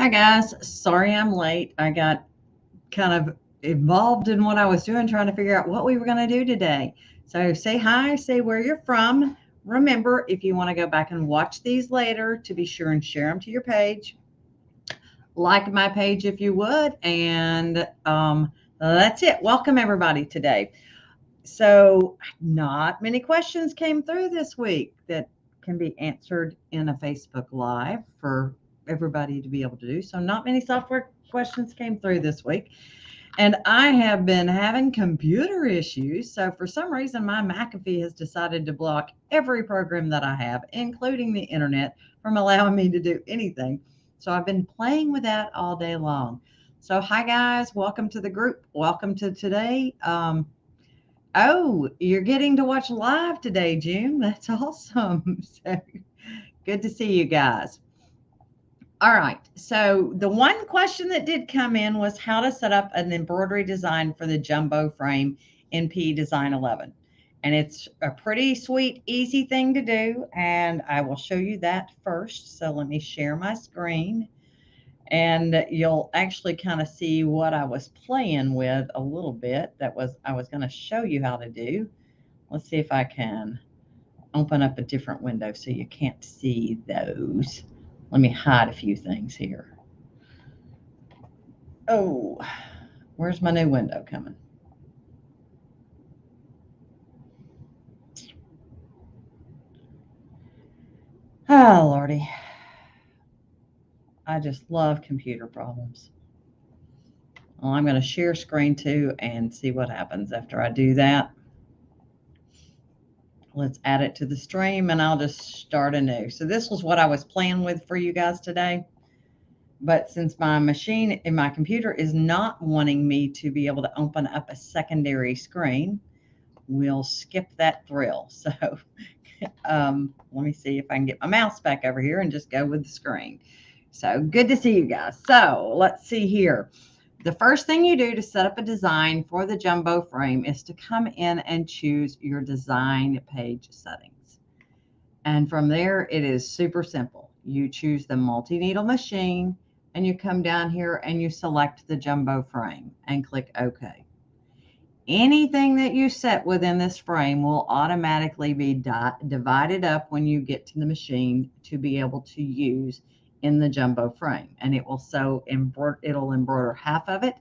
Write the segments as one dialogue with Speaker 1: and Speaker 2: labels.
Speaker 1: Hi guys, sorry I'm late. I got kind of involved in what I was doing, trying to figure out what we were going to do today. So say hi, say where you're from. Remember, if you want to go back and watch these later, to be sure and share them to your page. Like my page if you would. And that's it. Welcome everybody today. So, not many questions came through this week that can be answered in a Facebook Live for everybody to be able to do. So, not many software questions came through this week. And I have been having computer issues. So, for some reason, my McAfee has decided to block every program that I have, including the internet, from allowing me to do anything. So, I've been playing with that all day long. So, hi guys, welcome to the group. Welcome to today. Oh, you're getting to watch live today, June. That's awesome. So good to see you guys. All right. So the one question that did come in was how to set up an embroidery design for the jumbo frame in P Design 11. And it's a pretty sweet, easy thing to do. And I will show you that first. So let me share my screen and you'll actually kind of see what I was playing with a little bit. I was going to show you how to do. Let's see if I can open up a different window so you can't see those. Let me hide a few things here. Oh, where's my new window coming? Oh, Lordy. I just love computer problems. Well, I'm going to share screen too and see what happens after I do that. Let's add it to the stream and I'll just start anew. So this was what I was playing with for you guys today. But since my machine in my computer is not wanting me to be able to open up a secondary screen, we'll skip that thrill. So let me see if I can get my mouse back over here and just go with the screen. So good to see you guys. So let's see here. The first thing you do to set up a design for the jumbo frame is to come in and choose your design page settings. And from there, it is super simple. You choose the multi-needle machine and you come down here and you select the jumbo frame and click OK. Anything that you set within this frame will automatically be divided up when you get to the machine to be able to use in the jumbo frame. And it will it'll embroider half of it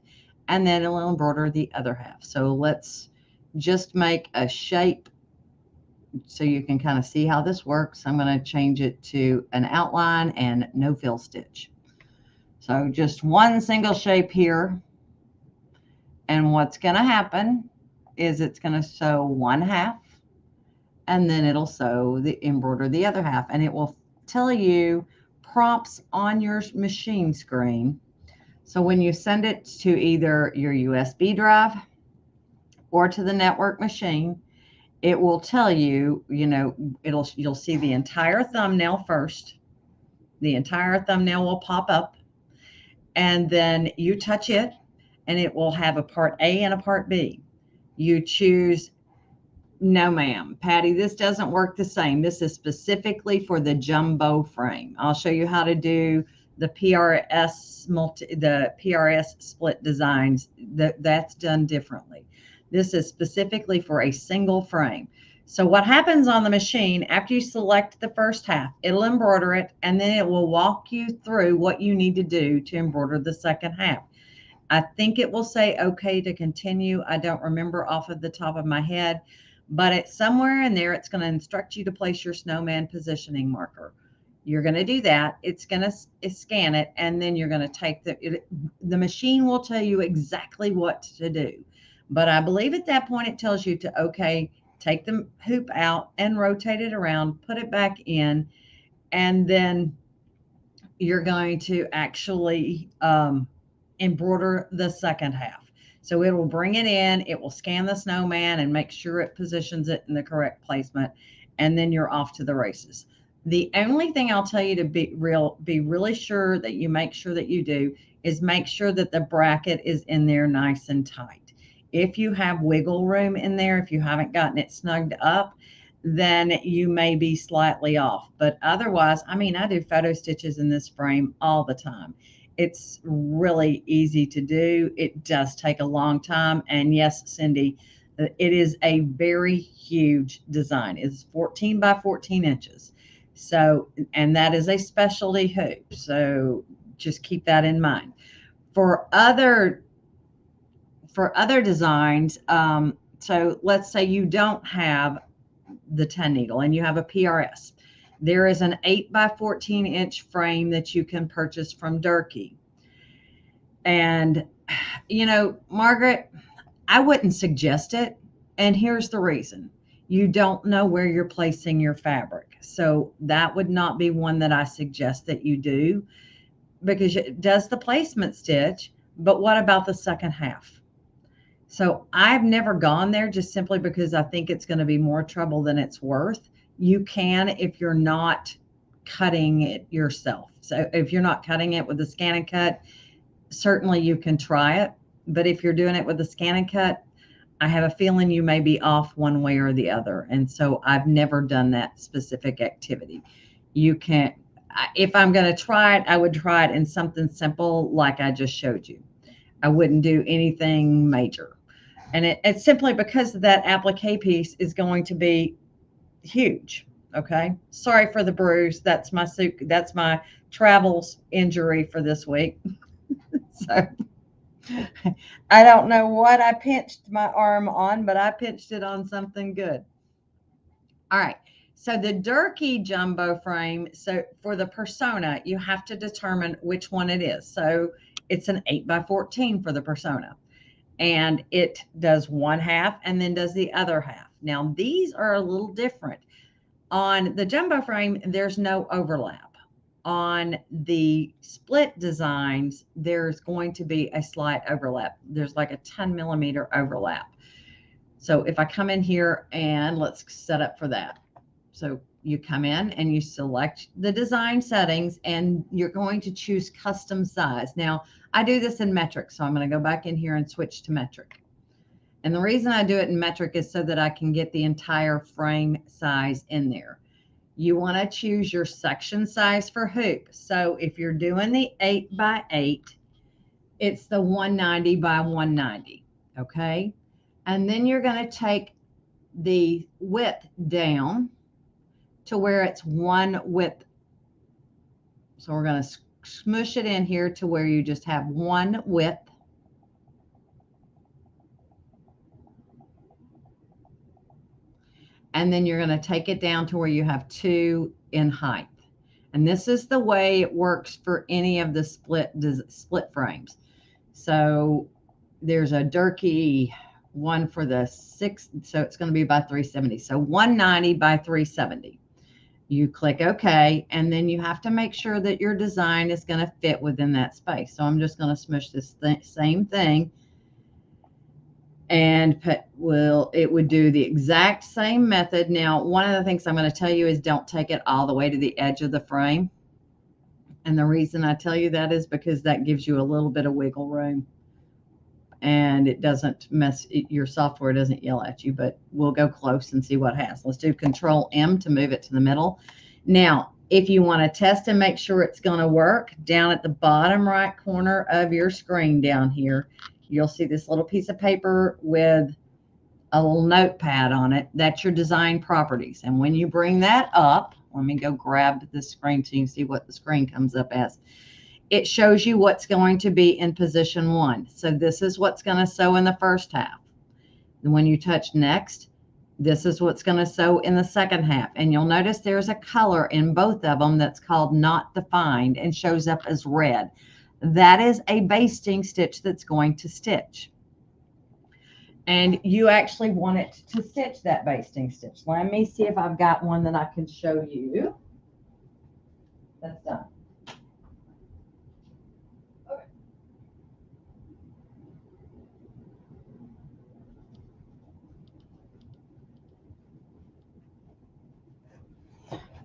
Speaker 1: and then it'll embroider the other half. So let's just make a shape so you can kind of see how this works. I'm going to change it to an outline and no fill stitch. So just one single shape here. And what's going to happen is it's going to sew one half and then it'll embroider the other half. And it will tell you prompts on your machine screen. So when you send it to either your USB drive or to the network machine, it will tell you, you'll see the entire thumbnail first. The entire thumbnail will pop up and then you touch it and it will have a part A and a part B. You choose, no ma'am, Patty, this doesn't work the same. This is specifically for the jumbo frame. I'll show you how to do the PRS split designs. That's done differently. This is specifically for a single frame. So what happens on the machine, after you select the first half, it'll embroider it, and then it will walk you through what you need to do to embroider the second half. I think it will say okay to continue. I don't remember off of the top of my head, but it's somewhere in there. It's going to instruct you to place your snowman positioning marker. You're going to do that. It's going to scan it, and then you're going to take the machine will tell you exactly what to do. But I believe at that point it tells you to, okay, take the hoop out and rotate it around, put it back in, and then you're going to actually embroider the second half. So it will bring it in, it will scan the snowman and make sure it positions it in the correct placement, and then you're off to the races. The only thing I'll tell you to be really sure that you make sure that you do is make sure that the bracket is in there nice and tight. If you have wiggle room in there, if you haven't gotten it snugged up, then you may be slightly off. But otherwise, I mean, I do photo stitches in this frame all the time. It's really easy to do. It does take a long time. And yes, Cindy, it is a very huge design. It's 14 by 14 inches. So, and that is a specialty hoop. So just keep that in mind. For other designs, so let's say you don't have the 10 needle and you have a PRS. There is an 8 by 14 inch frame that you can purchase from Durkee. And, Margaret, I wouldn't suggest it. And here's the reason: you don't know where you're placing your fabric. So that would not be one that I suggest that you do, because it does the placement stitch. But what about the second half? So I've never gone there, just simply because I think it's going to be more trouble than it's worth. You can, if you're not cutting it yourself. So if you're not cutting it with a scan and cut, certainly you can try it. But if you're doing it with a scan and cut, I have a feeling you may be off one way or the other. And so I've never done that specific activity. You can't, if I'm going to try it, I would try it in something simple like I just showed you. I wouldn't do anything major. And it's simply because that applique piece is going to be huge. Okay. Sorry for the bruise. That's my travels injury for this week. So I don't know what I pinched my arm on, but I pinched it on something good. All right. So the Durkee jumbo frame, so for the persona, you have to determine which one it is. So it's an 8 by 14 for the persona. And it does one half and then does the other half. Now, these are a little different. On the jumbo frame, there's no overlap. On the split designs, there's going to be a slight overlap. There's like a 10 millimeter overlap. So if I come in here and let's set up for that. So you come in and you select the design settings and you're going to choose custom size. Now, I do this in metric, so I'm going to go back in here and switch to metric. And the reason I do it in metric is so that I can get the entire frame size in there. You want to choose your section size for hoop. So if you're doing the 8 by 8, it's the 190 by 190, okay? And then you're going to take the width down to where it's one width. So we're going to smush it in here to where you just have one width. And then you're going to take it down to where you have 2 in height. And this is the way it works for any of the split frames. So there's a Durkee one for the 6, so it's going to be by 370. So 190 by 370. You click OK, and then you have to make sure that your design is going to fit within that space. So I'm just going to smush this same thing, and it would do the exact same method. Now, one of the things I'm going to tell you is don't take it all the way to the edge of the frame. And the reason I tell you that is because that gives you a little bit of wiggle room. And it doesn't your software doesn't yell at you, but we'll go close and see what it has. Let's do Control M to move it to the middle. Now, if you want to test and make sure it's going to work, down at the bottom right corner of your screen down here, you'll see this little piece of paper with a little notepad on it. That's your design properties. And when you bring that up, let me go grab the screen so you can see what the screen comes up as. It shows you what's going to be in position 1. So this is what's going to sew in the first half. And when you touch next, this is what's going to sew in the second half. And you'll notice there's a color in both of them that's called not defined and shows up as red. That is a basting stitch that's going to stitch. And you actually want it to stitch that basting stitch. Let me see if I've got one that I can show you. That's done. Okay.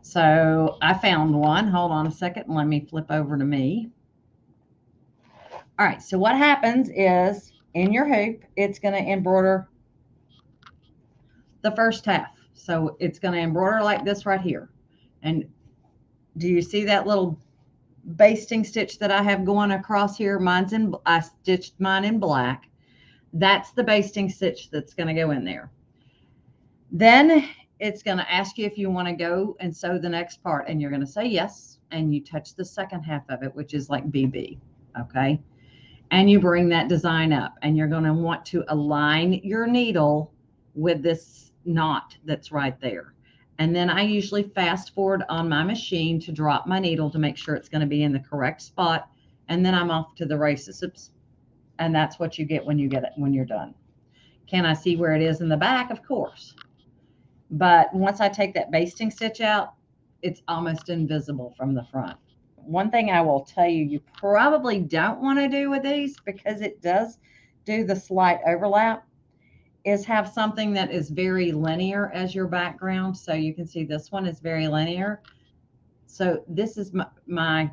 Speaker 1: So I found one. Hold on a second and let me flip over to me. All right, so what happens is in your hoop, it's going to embroider the first half. So it's going to embroider like this right here. And do you see that little basting stitch that I have going across here, I stitched mine in black. That's the basting stitch that's going to go in there. Then it's going to ask you if you want to go and sew the next part, and you're going to say yes, and you touch the second half of it, which is like BB, okay? And you bring that design up, and you're going to want to align your needle with this knot that's right there. And then I usually fast forward on my machine to drop my needle to make sure it's going to be in the correct spot, and then I'm off to the races. And that's what you get when you're done. Can I see where it is in the back? Of course. But once I take that basting stitch out, it's almost invisible from the front. One thing I will tell you, you probably don't want to do with these, because it does do the slight overlap, is have something that is very linear as your background. So you can see this one is very linear. So this is my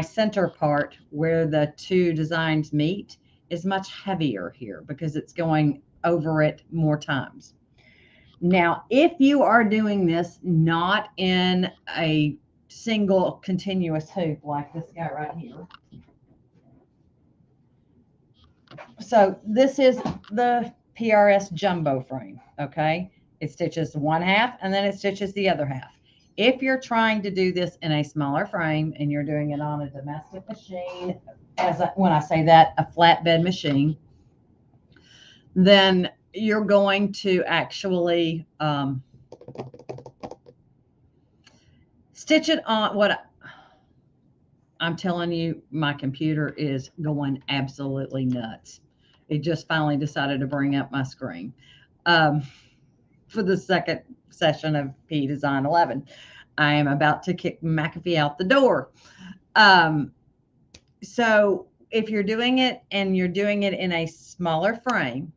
Speaker 1: center part where the two designs meet is much heavier here because it's going over it more times. Now, if you are doing this not in a single continuous hoop like this guy right here. So this is the PRS jumbo frame, okay? It stitches one half and then it stitches the other half. If you're trying to do this in a smaller frame and you're doing it on a domestic machine, when I say that, a flatbed machine, then you're going to actually stitch it on I'm telling you, my computer is going absolutely nuts. It just finally decided to bring up my screen for the second session of P Design 11. I am about to kick McAfee out the door. So if you're doing it and you're doing it in a smaller frame,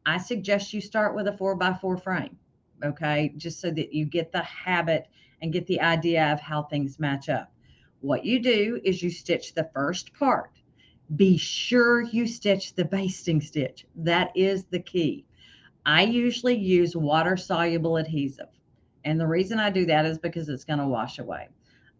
Speaker 1: I suggest you start with a 4x4 frame, okay? Just so that you get the habit and get the idea of how things match up. What you do is you stitch the first part. Be sure you stitch the basting stitch. That is the key. I usually use water-soluble adhesive. And the reason I do that is because it's going to wash away.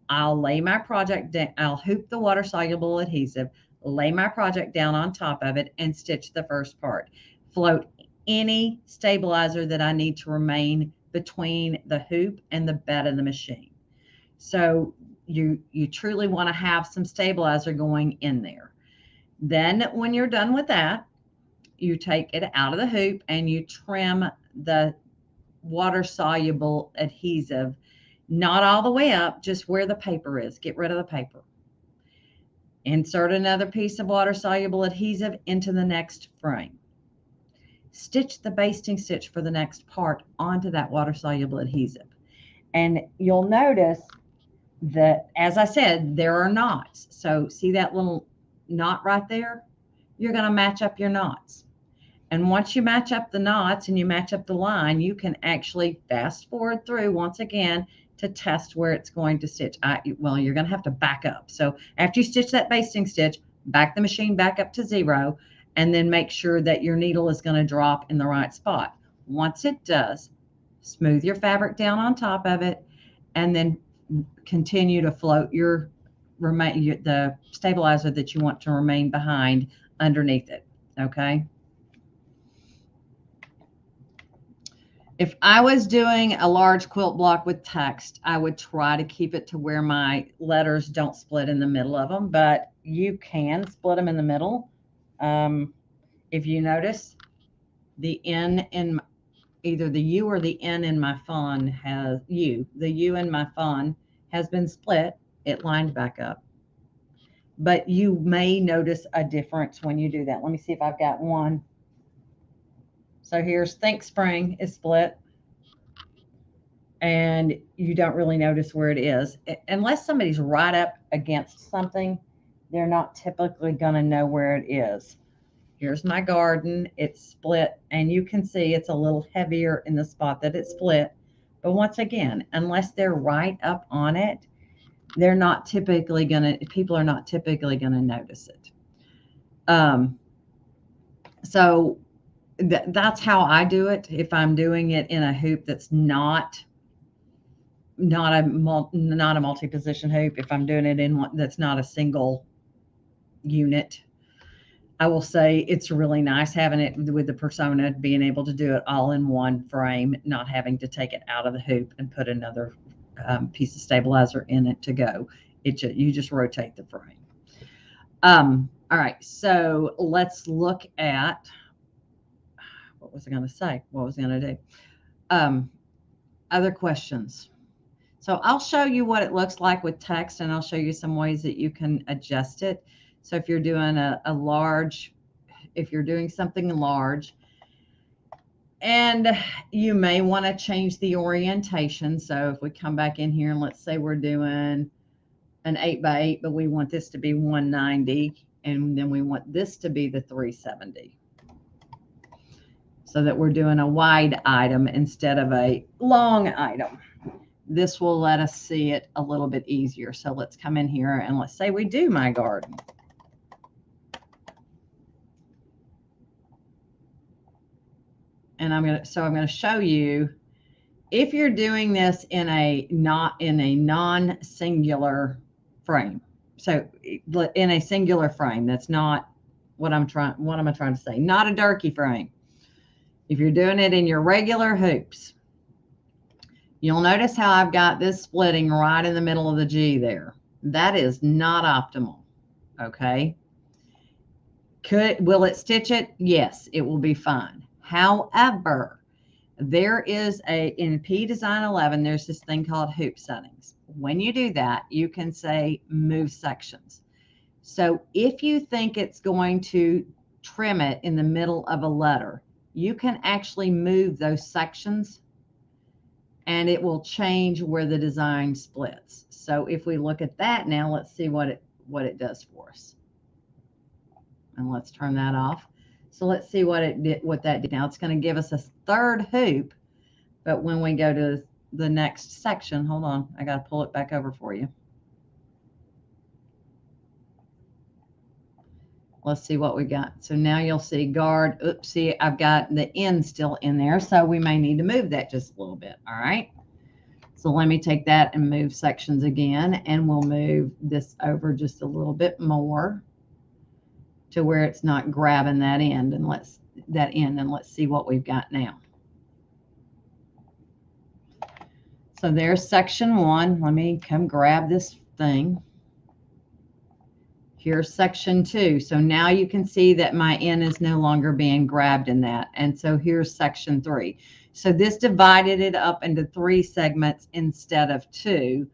Speaker 1: I'll lay my project down, I'll hoop the water-soluble adhesive, lay my project down on top of it, and stitch the first part. Float any stabilizer that I need to remain between the hoop and the bed of the machine. So you truly want to have some stabilizer going in there. Then when you're done with that, you take it out of the hoop and you trim the water-soluble adhesive, not all the way up, just where the paper is. Get rid of the paper. Insert another piece of water-soluble adhesive into the next frame. Stitch the basting stitch for the next part onto that water-soluble adhesive. And you'll notice that, as I said, there are knots. So see that little knot right there? You're going to match up your knots. And once you match up the knots and you match up the line, you can actually fast forward through once again to test where it's going to stitch. Well, you're going to have to back up. So after you stitch that basting stitch, back the machine back up to 0, and then make sure that your needle is going to drop in the right spot. Once it does, smooth your fabric down on top of it, and then continue to float the stabilizer that you want to remain behind underneath it, okay? If I was doing a large quilt block with text, I would try to keep it to where my letters don't split in the middle of them, but you can split them in the middle. If you notice, the N in either the U or the N in my font the U in my font has been split. It lined back up. But you may notice a difference when you do that. Let me see if I've got one. So here's Think Spring is split. And you don't really notice where it is. Unless somebody's right up against something, they're not typically going to know where it is. Here's my garden. It's split, and you can see it's a little heavier in the spot that it's split. But once again, unless they're right up on it, people are not typically going to notice it. So that's how I do it. If I'm doing it in a hoop that's not not a multi-position hoop. If I'm doing it in one that's not a single unit, I will say it's really nice having it with the persona, being able to do it all in one frame, not having to take it out of the hoop and put another piece of stabilizer in it to go. You just rotate the frame. All right, so let's look at, what was I going to say? What was I going to do? Other questions. So I'll show you what it looks like with text, and I'll show you some ways that you can adjust it. So if you're doing if you're doing something large, and you may want to change the orientation. So if we come back in here and let's say we're doing an 8x8, but we want this to be 190, and then we want this to be the 370. So that we're doing a wide item instead of a long item. This will let us see it a little bit easier. So let's come in here and let's say we do my garden. And I'm going to show you, if you're doing this in a non-singular frame. So in a singular frame, that's not what am I trying to say? Not a Durkee frame. If you're doing it in your regular hoops, you'll notice how I've got this splitting right in the middle of the G there. That is not optimal. Okay. Will it stitch it? Yes, it will be fine. However, there is in P Design 11, there's this thing called hoop settings. When you do that, you can say move sections. So if you think it's going to trim it in the middle of a letter, you can actually move those sections and it will change where the design splits. So if we look at that now, let's see what it does for us. And let's turn that off. So let's see what that did. Now it's going to give us a third hoop, but when we go to the next section, hold on, I got to pull it back over for you. Let's see what we got. So now you'll see guard. Oops, see, I've got the end still in there, so we may need to move that just a little bit. All right. So let me take that and move sections again, and we'll move this over just a little bit more to where it's not grabbing that end, and let's see what we've got now. So there's section 1. Let me come grab this thing. Here's section 2. So now you can see that my end is no longer being grabbed in that. And so here's section 3. So this divided it up into 3 segments instead of 2.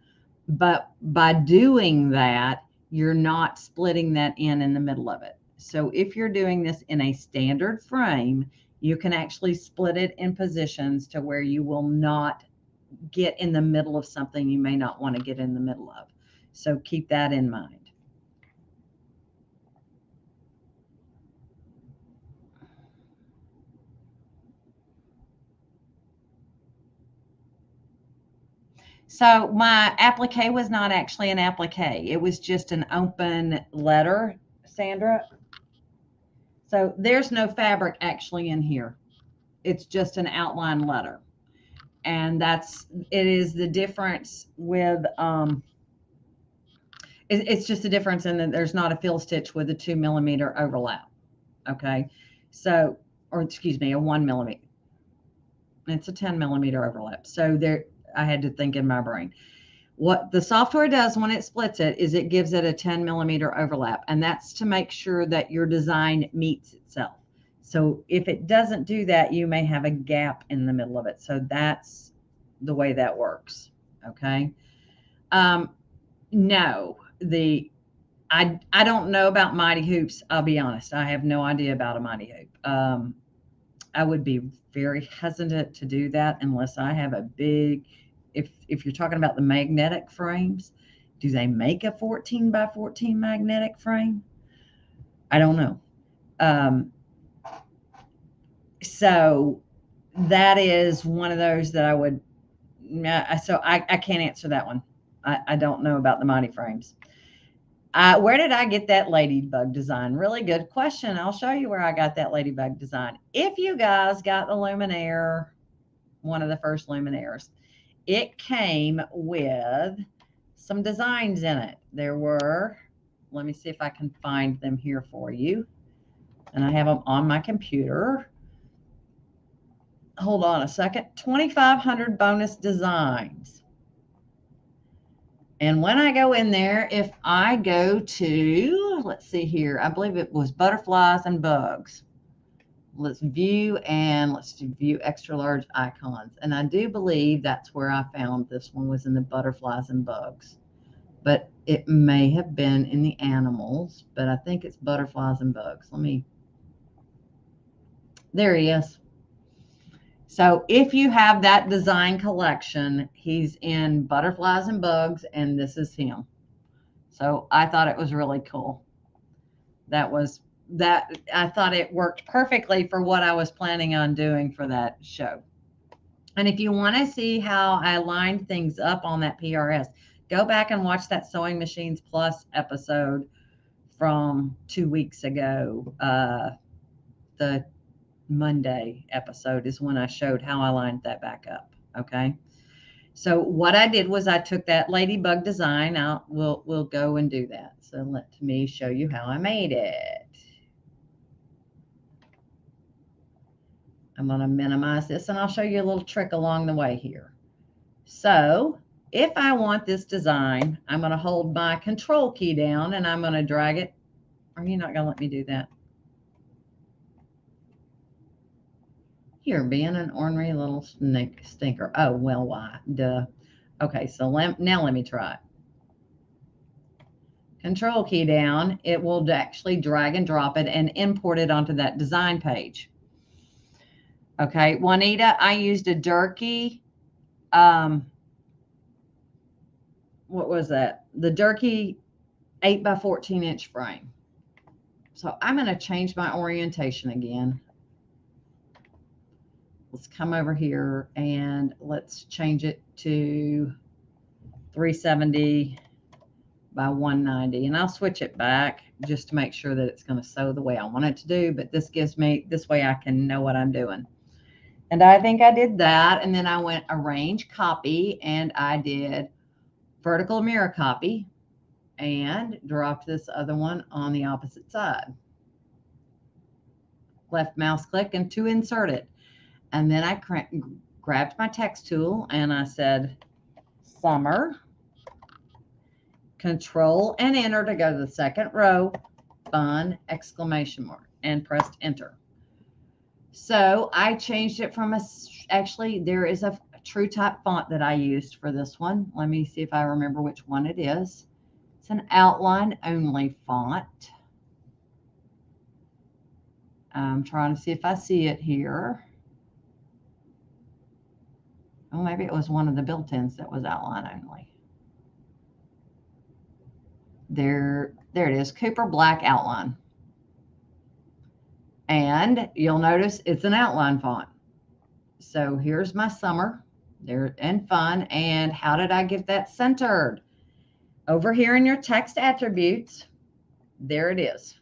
Speaker 1: But by doing that, you're not splitting that end in the middle of it. So if you're doing this in a standard frame, you can actually split it in positions to where you will not get in the middle of something you may not want to get in the middle of. So keep that in mind. So my applique was not actually an applique. It was just an open letter, Sandra. So there's no fabric actually in here. It's just an outline letter. And it is the difference with, it's just the difference in that there's not a fill stitch with a 2 millimeter overlap. Okay. So, or excuse me, a 1 millimeter. It's a 10 millimeter overlap. So there, I had to think in my brain. What the software does when it splits it is it gives it a 10 millimeter overlap, and that's to make sure that your design meets itself. So if it doesn't do that, you may have a gap in the middle of it. So that's the way that works. Okay. No, I don't know about Mighty Hoops. I'll be honest. I have no idea about a Mighty Hoop. I would be very hesitant to do that unless I have a big, if you're talking about the magnetic frames, do they make a 14 by 14 magnetic frame? I don't know. So that is one of those that I would, so I can't answer that one. I don't know about the Mighty frames. Where did I get that ladybug design? Really good question. I'll show you where I got that ladybug design. If you guys got the Luminaire, one of the first Luminaires, it came with some designs in it. There were, let me see if I can find them here for you. And I have them on my computer. Hold on a second. 2,500 bonus designs. And when I go in there, if I go to, let's see here, I believe it was butterflies and bugs. Let's view, and let's do view extra large icons. And I do believe that's where I found this one, was in the butterflies and bugs. But it may have been in the animals, but I think it's butterflies and bugs. There he is. So if you have that design collection, he's in butterflies and bugs, and this is him. So I thought it was really cool. I thought it worked perfectly for what I was planning on doing for that show. And if you want to see how I lined things up on that PRS, go back and watch that Sewing Machines Plus episode from 2 weeks ago. The Monday episode is when I showed how I lined that back up. Okay. So what I did was I took that ladybug design out. We'll go and do that. So let me show you how I made it. I'm going to minimize this, and I'll show you a little trick along the way here. So if I want this design, I'm going to hold my control key down and I'm going to drag it. Are you not going to let me do that? You're being an ornery little stinker. Oh, well, why? Duh. Okay, so now let me try it. Control key down. It will actually drag and drop it and import it onto that design page. Okay, Juanita, I used a Durkee. What was that? The Durkee 8x14" frame. So I'm going to change my orientation again. Let's come over here and let's change it to 370 by 190. And I'll switch it back just to make sure that it's going to sew the way I want it to do. But this gives me, this way I can know what I'm doing. And I think I did that. And then I went arrange copy, and I did vertical mirror copy and dropped this other one on the opposite side. Left mouse click and to insert it. And then I grabbed my text tool and I said, summer, control and enter to go to the second row, fun, exclamation mark, and pressed enter. So I changed it from actually there is a true type font that I used for this one. Let me see if I remember which one it is. It's an outline only font. I'm trying to see if I see it here. Oh, maybe it was one of the built-ins that was outline only. There it is, Cooper Black Outline. And you'll notice it's an outline font. So here's my summer there and fun. And how did I get that centered? Over here in your text attributes, there it is.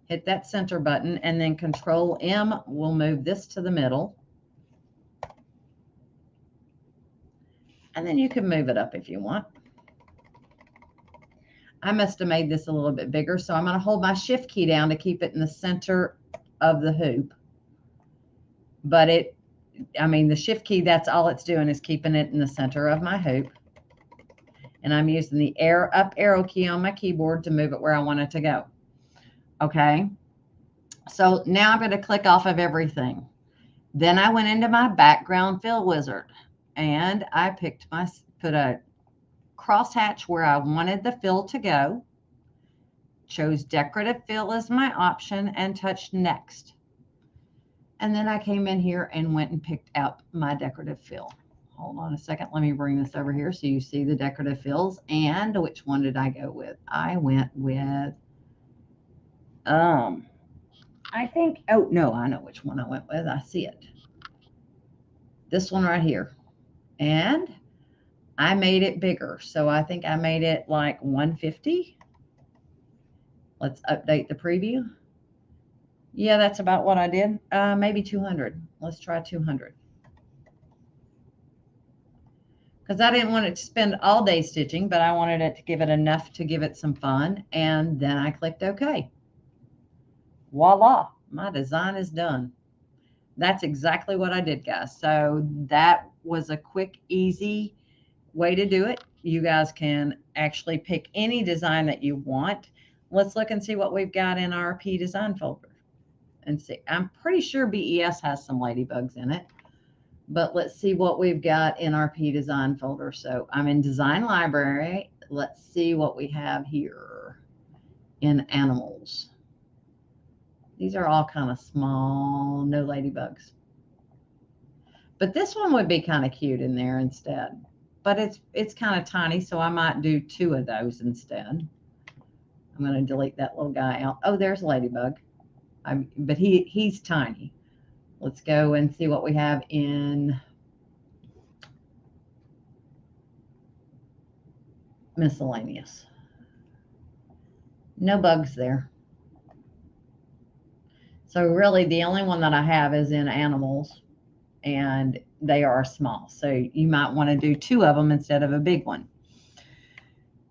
Speaker 1: Hit that center button, and then Control M will move this to the middle. And then you can move it up if you want. I must have made this a little bit bigger, so I'm going to hold my shift key down to keep it in the center of the hoop. But the shift key, that's all it's doing, is keeping it in the center of my hoop. And I'm using the up arrow key on my keyboard to move it where I want it to go. Okay. So now I'm going to click off of everything. Then I went into my background fill wizard, and I put a crosshatch where I wanted the fill to go, chose decorative fill as my option, and touched next. And then I came in here and went and picked out my decorative fill. Hold on a second. Let me bring this over here so you see the decorative fills. And which one did I go with? I went with, I think, oh, no, I know which one I went with. I see it. This one right here. And I made it bigger. So I think I made it like 150. Let's update the preview. Yeah, that's about what I did. Maybe 200. Let's try 200. because I didn't want it to spend all day stitching, but I wanted it to give it enough to give it some fun. And then I clicked OK. Voila, my design is done. That's exactly what I did, guys. So that was a quick, easy way to do it. You guys can actually pick any design that you want. Let's look and see what we've got in our P design folder and see. I'm pretty sure BES has some ladybugs in it, but let's see what we've got in our P design folder. So I'm in design library. Let's see what we have here in animals. These are all kind of small, no ladybugs. But this one would be kind of cute in there instead. But it's kind of tiny, so I might do 2 of those instead. I'm going to delete that little guy out. Oh, there's Ladybug. But he's tiny. Let's go and see what we have in miscellaneous. No bugs there. So really the only one that I have is in animals, and they are small. So you might want to do 2 of them instead of a big one.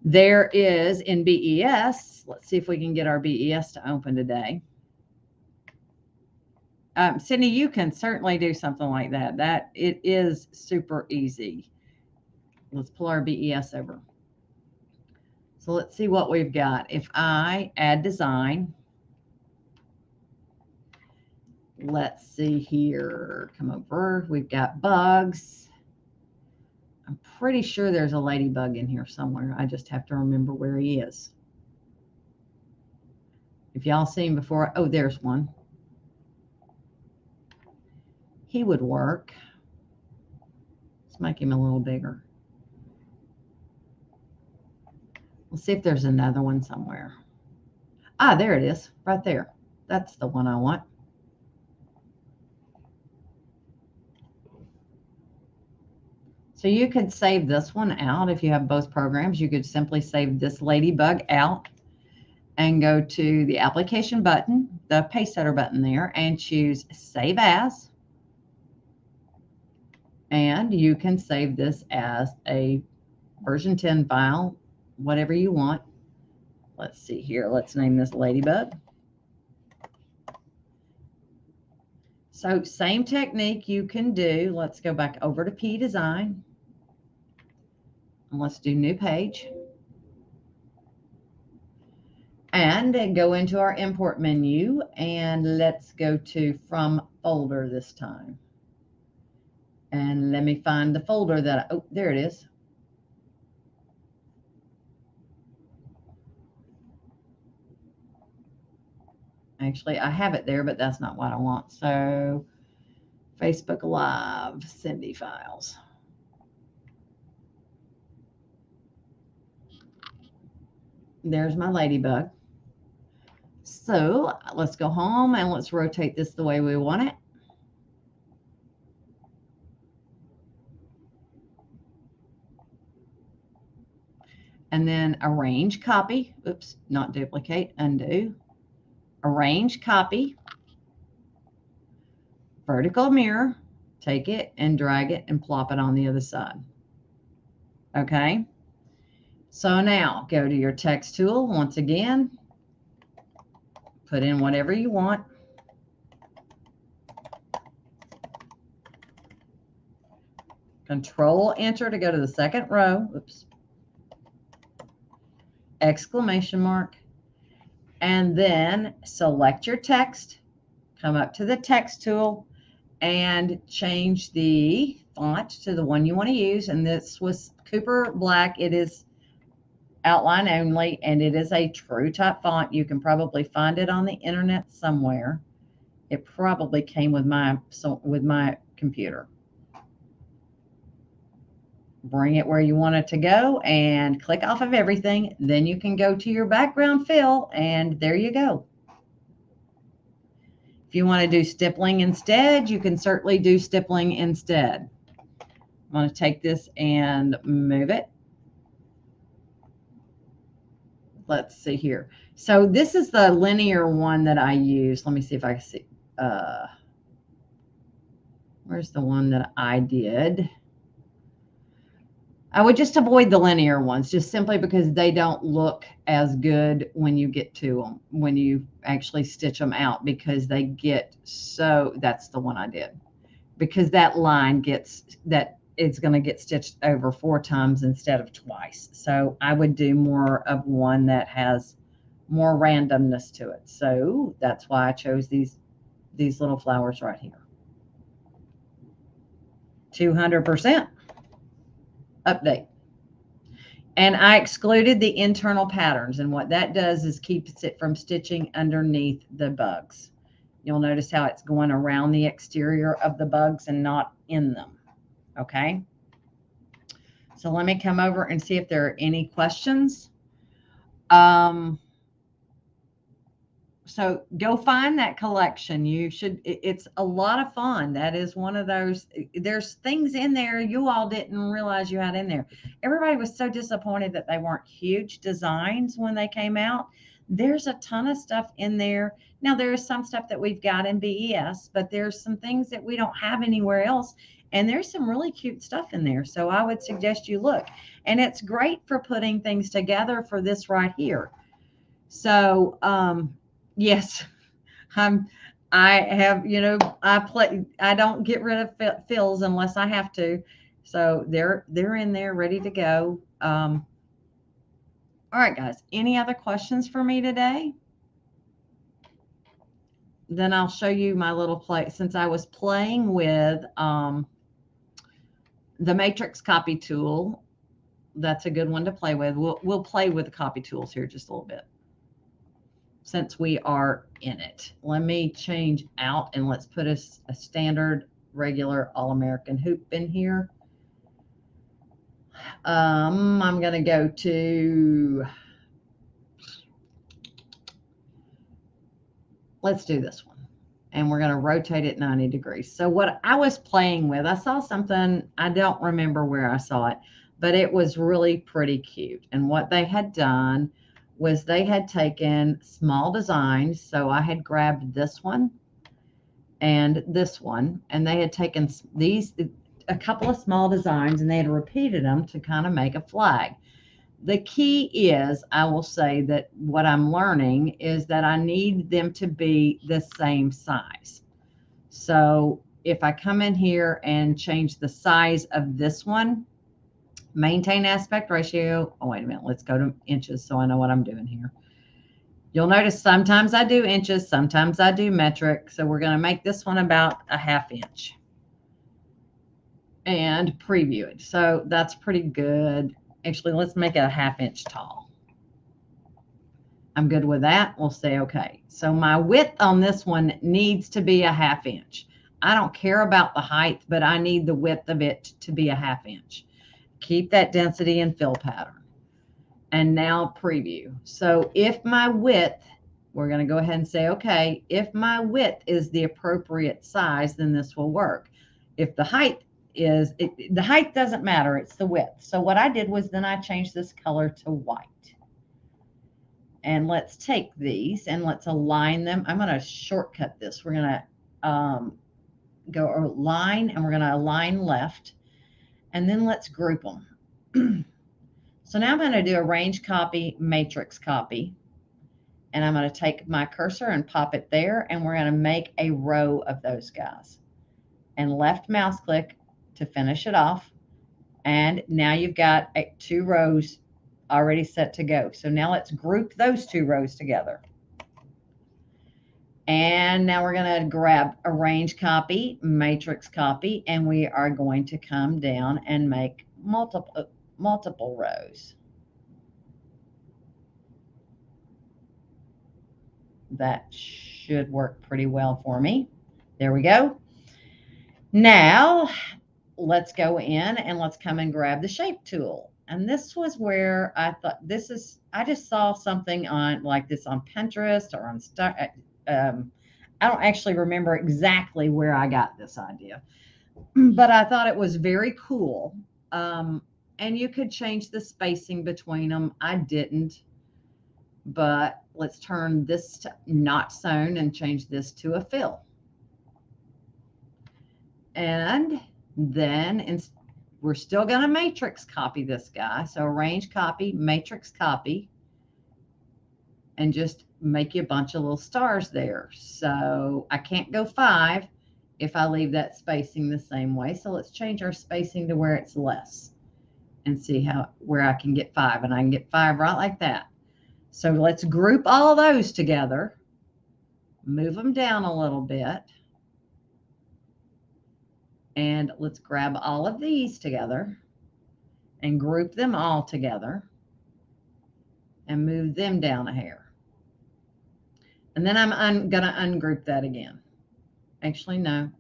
Speaker 1: There is in BES, let's see if we can get our BES to open today. Cindy, you can certainly do something like that. That it is super easy. Let's pull our BES over. So let's see what we've got. If I add design, let's see here. Come over. We've got bugs. I'm pretty sure there's a ladybug in here somewhere. I just have to remember where he is. If y'all seen him before, oh, there's one. He would work. Let's make him a little bigger. Let's see if there's another one somewhere. Ah, there it is, right there. That's the one I want. So you could save this one out if you have both programs. You could simply save this ladybug out and go to the application button, the paste setter button there, and choose Save As. And you can save this as a version 10 file, whatever you want. Let's see here. Let's name this Ladybug. So same technique you can do. Let's go back over to P Design. And let's do new page. And go into our import menu, and let's go to from folder this time. And let me find the folder that, oh, there it is. Actually, I have it there, but that's not what I want. So Facebook Live, Cindy files. There's my ladybug. So let's go home and let's rotate this the way we want it. And then arrange, copy. Oops, not duplicate, undo. Arrange, copy. Vertical mirror. Take it and drag it and plop it on the other side. Okay. So now go to your text tool once again. Put in whatever you want. Control Enter to go to the second row. Oops. Exclamation mark. And then select your text. Come up to the text tool and change the font to the one you want to use. And this was Cooper Black. It is outline only, and it is a true type font. You can probably find it on the internet somewhere. It probably came with my computer. Bring it where you want it to go and click off of everything. Then you can go to your background fill, and there you go. If you want to do stippling instead, you can certainly do stippling instead. I'm going to take this and move it. Let's see here. So this is the linear one that I use. Let me see if I can see. Where's the one that I did? I would just avoid the linear ones, just simply because they don't look as good when you get to them, when you actually stitch them out, because they get so, that's the one I did, because that line gets, that it's going to get stitched over 4 times instead of twice. So I would do more of one that has more randomness to it. So that's why I chose these little flowers right here. 200% update. And I excluded the internal patterns. And what that does is keeps it from stitching underneath the bugs. You'll notice how it's going around the exterior of the bugs and not in them. Okay. So let me come over and see if there are any questions. So go find that collection. You should, it's a lot of fun. That is one of those, there's things in there you all didn't realize you had in there. Everybody was so disappointed that they weren't huge designs when they came out. There's a ton of stuff in there. Now there is some stuff that we've got in BES, but there's some things that we don't have anywhere else. And there's some really cute stuff in there. So I would suggest you look. And it's great for putting things together for this right here. So, yes, I have, I don't get rid of fills unless I have to. So they're in there ready to go. All right, guys, any other questions for me today? Then I'll show you my little play. Since I was playing with the matrix copy tool, that's a good one to play with. We'll play with the copy tools here just a little bit, since we are in it. Let me change out and let's put a standard regular All-American hoop in here. I'm going to go to, let's do this one. And we're going to rotate it 90 degrees. So what I was playing with, I saw something, I don't remember where I saw it, but it was really pretty cute. And what they had done was they had taken small designs. So I had grabbed this one and this one, and they had taken these, a couple of small designs, and they had repeated them to kind of make a flag. The key is, I will say that what I'm learning is that I need them to be the same size. So if I come in here and change the size of this one, maintain aspect ratio. Oh, wait a minute. Let's go to inches so I know what I'm doing here. You'll notice sometimes I do inches, sometimes I do metric. So we're going to make this one about a 1/2 inch and preview it. So that's pretty good. Actually, let's make it a 1/2 inch tall. I'm good with that. We'll say okay. So my width on this one needs to be a 1/2 inch. I don't care about the height, but I need the width of it to be a 1/2 inch. Keep that density and fill pattern. And now preview. So if my width, we're going to go ahead and say, okay, if my width is the appropriate size, then this will work. If the height is, the height doesn't matter, it's the width. So what I did was then I changed this color to white. And let's take these and let's align them. I'm going to shortcut this. We're going to go align, and we're going to align left. And then let's group them. So now I'm going to do a range copy, matrix copy. And I'm going to take my cursor and pop it there. And we're going to make a row of those guys. And left mouse click to finish it off. And now you've got 2 rows already set to go. So now let's group those 2 rows together. And now we're going to grab a range copy, matrix copy, and we are going to come down and make multiple rows. That should work pretty well for me. There we go. Now let's go in and let's come and grab the shape tool. And this was where I thought I just saw something on like this on Pinterest or on I don't actually remember exactly where I got this idea, but I thought it was very cool. And you could change the spacing between them. I didn't, but let's turn this to not sewn and change this to a fill. And then we're still going to matrix copy this guy. So arrange copy, matrix copy, and just make you a bunch of little stars there. So I can't go 5 if I leave that spacing the same way. So let's change our spacing to where it's less and see where I can get 5. And I can get 5 right like that. So let's group all those together, move them down a little bit, and let's grab all of these together and group them all together and move them down a hair. And then I'm going to ungroup that again. Actually, no.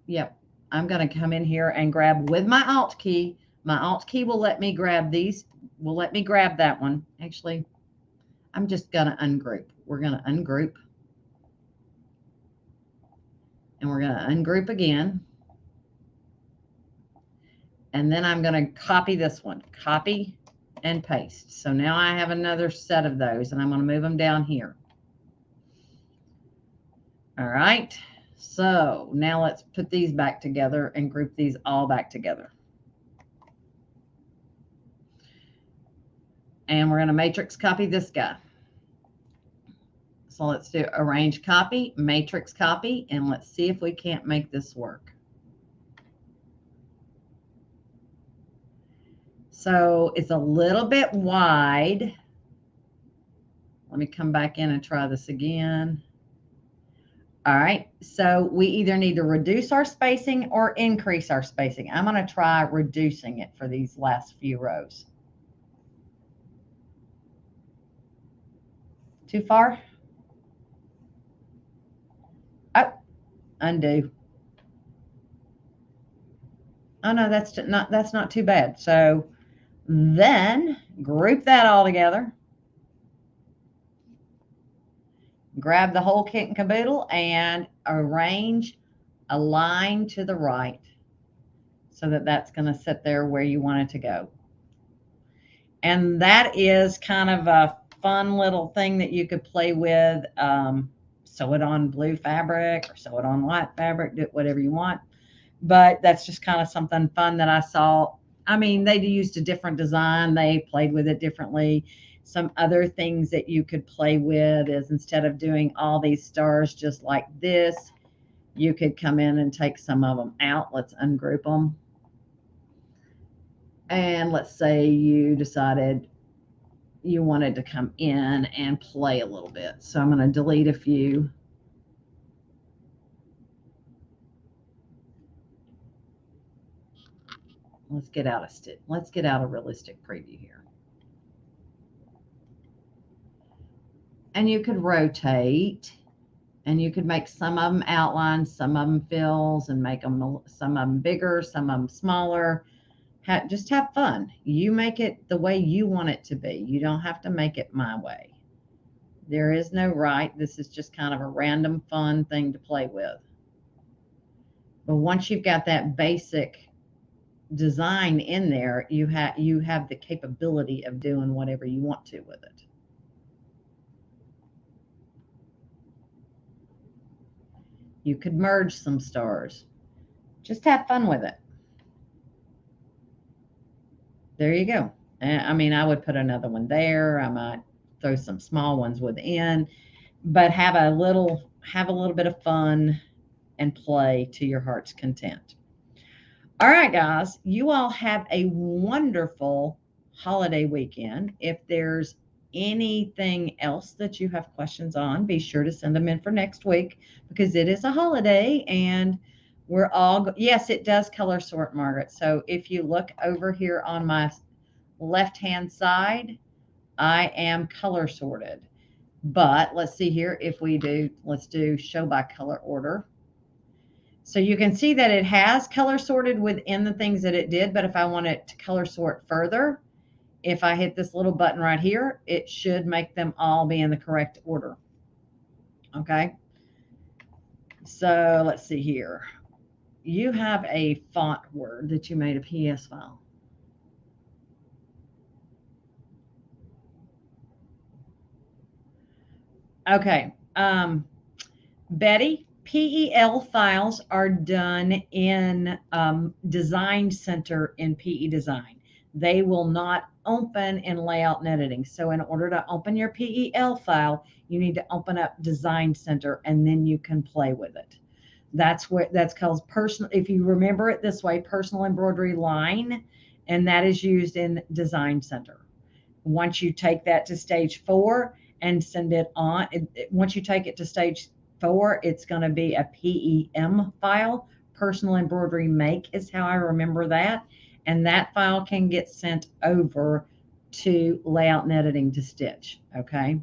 Speaker 1: Yep. I'm going to come in here and grab with my Alt key. My Alt key will let me grab these, will let me grab that one. Actually, I'm just going to ungroup. We're going to ungroup. And we're going to ungroup again. And then I'm going to copy this one. Copy and paste. So now I have another set of those, and I'm going to move them down here. All right. So now let's put these back together and group these all back together. And we're going to matrix copy this guy. So let's do arrange copy, matrix copy, and let's see if we can't make this work. So it's a little bit wide. Let me come back in and try this again. All right, so we either need to reduce our spacing or increase our spacing. I'm going to try reducing it for these last few rows. Too far? Oh, undo. Oh no, that's not too bad. So then group that all together. Grab the whole kit and caboodle and arrange a line to the right so that that's going to sit there where you want it to go. And that is kind of a fun little thing that you could play with. Sew it on blue fabric or sew it on white fabric, do whatever you want. But that's just kind of something fun that I saw. I mean, they used a different design. They played with it differently. Some other things that you could play with is instead of doing all these stars just like this, you could come in and take some of them out. Let's ungroup them. And let's say you decided you wanted to come in and play a little bit. So I'm going to delete a few. Let's get out a realistic preview here. And you could rotate, and you could make some of them outlines, some of them fills, and make them some of them bigger, some of them smaller. Just have fun. You make it the way you want it to be. You don't have to make it my way. There is no right. This is just kind of a random fun thing to play with. But once you've got that basic design in there, you have the capability of doing whatever you want to with it. You could merge some stars. Just have fun with it. There you go. I mean, I would put another one there. I might throw some small ones within, but have a little bit of fun and play to your heart's content. All right, guys, you all have a wonderful holiday weekend. If there's anything else that you have questions on, be sure to send them in for next week because it is a holiday and we're all, yes, it does color sort, Margaret. So if you look over here on my left-hand side, I am color sorted. But let's see here if let's do show by color order. So you can see that it has color sorted within the things that it did, but if I want it to color sort further, if I hit this little button right here, it should make them all be in the correct order. Okay. So let's see here. You have a font word that you made a PS file. Okay. Betty, PEL files are done in Design Center in PE Design. They will not open in Layout and Editing. So in order to open your PEL file, you need to open up Design Center and then you can play with it. That's called personal. If you remember it this way, personal embroidery line, and that is used in Design Center. Once you take that to stage 4 and send it on, once you take it to stage 4, it's going to be a PEM file. Personal embroidery make is how I remember that. And that file can get sent over to Layout and Editing to stitch. Okay.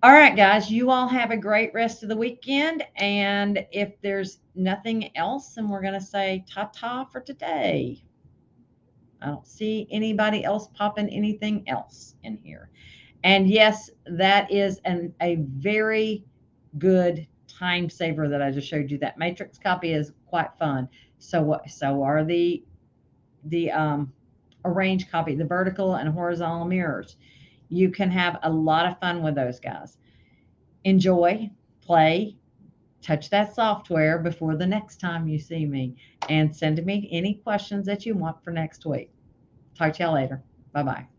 Speaker 1: All right, guys, you all have a great rest of the weekend. And if there's nothing else, then we're going to say ta-ta for today. I don't see anybody else popping anything else in here. And yes, that is a very good time saver that I just showed you. That matrix copy is quite fun. So are the arranged copy, the vertical and horizontal mirrors. You can have a lot of fun with those guys. Enjoy, play, touch that software before the next time you see me, and send me any questions that you want for next week. Talk to y'all later. Bye-bye.